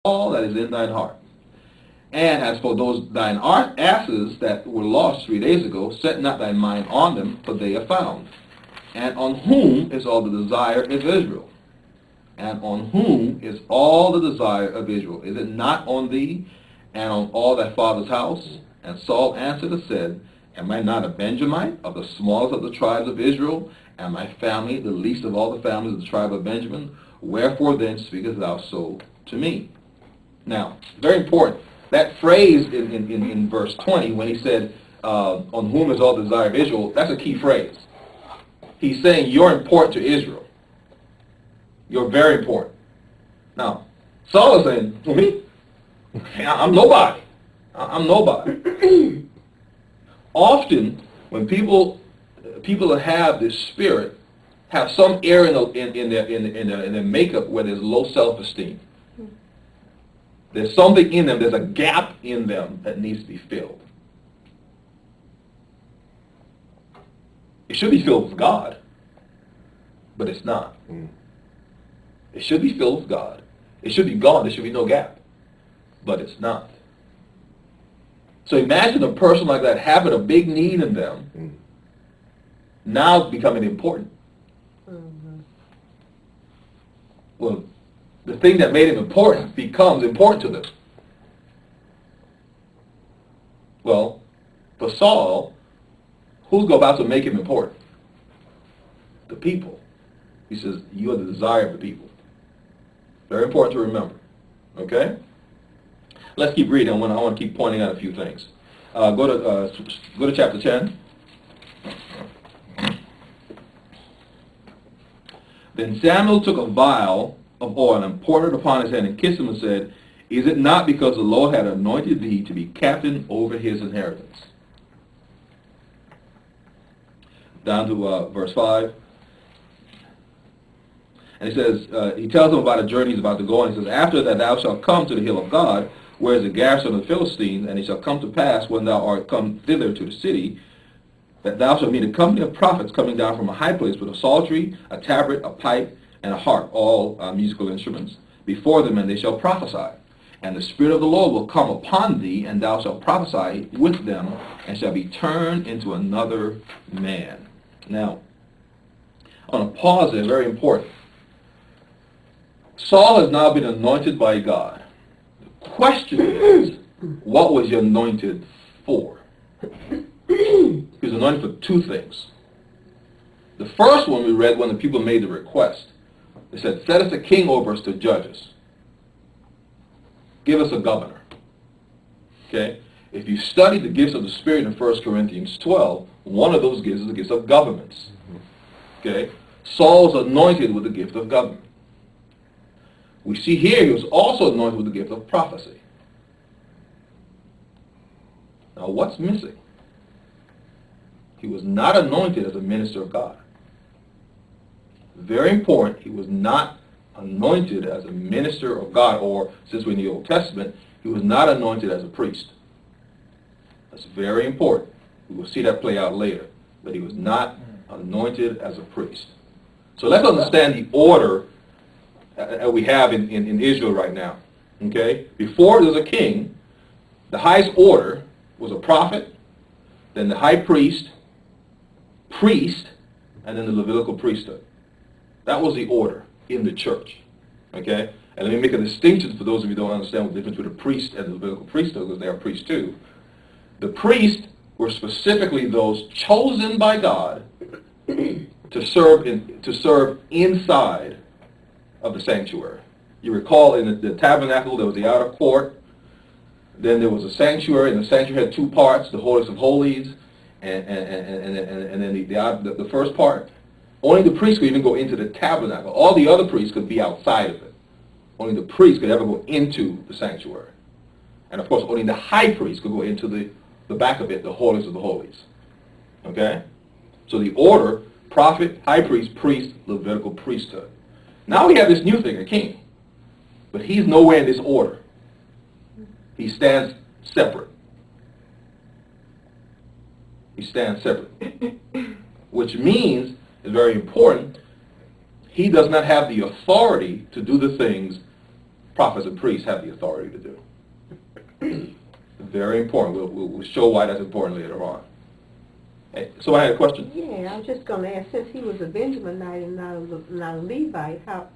all that is in thine heart. And as for those thine asses that were lost 3 days ago, set not thy mind on them, for they are found. And on whom is all the desire of Israel? And on whom is all the desire of Israel? Is it not on thee and on all thy father's house? And Saul answered and said, Am I not a Benjamite, of the smallest of the tribes of Israel, and my family the least of all the families of the tribe of Benjamin? Wherefore then speakest thou so to me? Now, very important. That phrase in verse 20, when he said, on whom is all the desire of Israel, that's a key phrase. He's saying you're important to Israel. You're very important. Now, Saul is saying, to me, I'm nobody. I'm nobody. Often, when people that have this spirit have some area in their makeup where there's low self-esteem. There's something in them, there's a gap in them that needs to be filled. It should be filled with God, but it's not. It should be filled with God. It should be gone. There should be no gap, but it's not. So imagine a person like that having a big need in them, now becoming important. Well, the thing that made him important becomes important to them. Well, for Saul, who's about to make him important? The people. He says, you are the desire of the people. Very important to remember. Okay? Let's keep reading. I want to keep pointing out a few things. Go to chapter 10. Then Samuel took a vial of oil and poured it upon his head and kissed him and said, Is it not because the Lord had anointed thee to be captain over his inheritance? Down to verse 5. And he says, he tells him about a journey he's about to go on. He says, After that thou shalt come to the hill of God, where is the garrison of the Philistines, and it shall come to pass, when thou art come thither to the city, that thou shalt meet a company of prophets coming down from a high place with a psaltery, a tabret, a pipe, and a harp, all musical instruments, before them, and they shall prophesy. And the Spirit of the Lord will come upon thee, and thou shalt prophesy with them, and shall be turned into another man. Now, I want to pause there, very important. Saul has now been anointed by God. The question is, what was he anointed for? He was anointed for two things. The first one we read when the people made the request. They said, set us a king over us to judge us. Give us a governor. Okay? If you study the gifts of the Spirit in 1 Corinthians 12, one of those gifts is the gift of governments. Okay? Saul was anointed with the gift of government. We see here he was also anointed with the gift of prophecy. Now what's missing? He was not anointed as a minister of God. Very important, he was not anointed as a minister of God, or since we're in the Old Testament, he was not anointed as a priest. That's very important. We will see that play out later. But he was not anointed as a priest. So let's understand the order that we have in Israel right now. Okay? Before there was a king, the highest order was a prophet, then the high priest, and then the Levitical priesthood. That was the order in the church. Okay? And let me make a distinction for those of you who don't understand the difference between a priest and the Levitical priesthood, because they are priests too. The priests were specifically those chosen by God to serve inside of the sanctuary. You recall in the tabernacle there was the outer court, then there was a sanctuary, and the sanctuary had two parts, the holiest of holies, and then the first part. Only the priest could even go into the tabernacle. All the other priests could be outside of it. Only the priest could ever go into the sanctuary. And of course, only the high priest could go into the back of it, the holiest of the holies. Okay? So the order, prophet, high priest, priest, Levitical priesthood. Now we have this new thing, a king. But he's nowhere in this order. He stands separate. He stands separate. Which means, it's very important, he does not have the authority to do the things prophets and priests have the authority to do. Very important. We'll show why that's important later on. Hey, so I had a question. Yeah, I was just going to ask, since he was a Benjaminite and not a Levite, how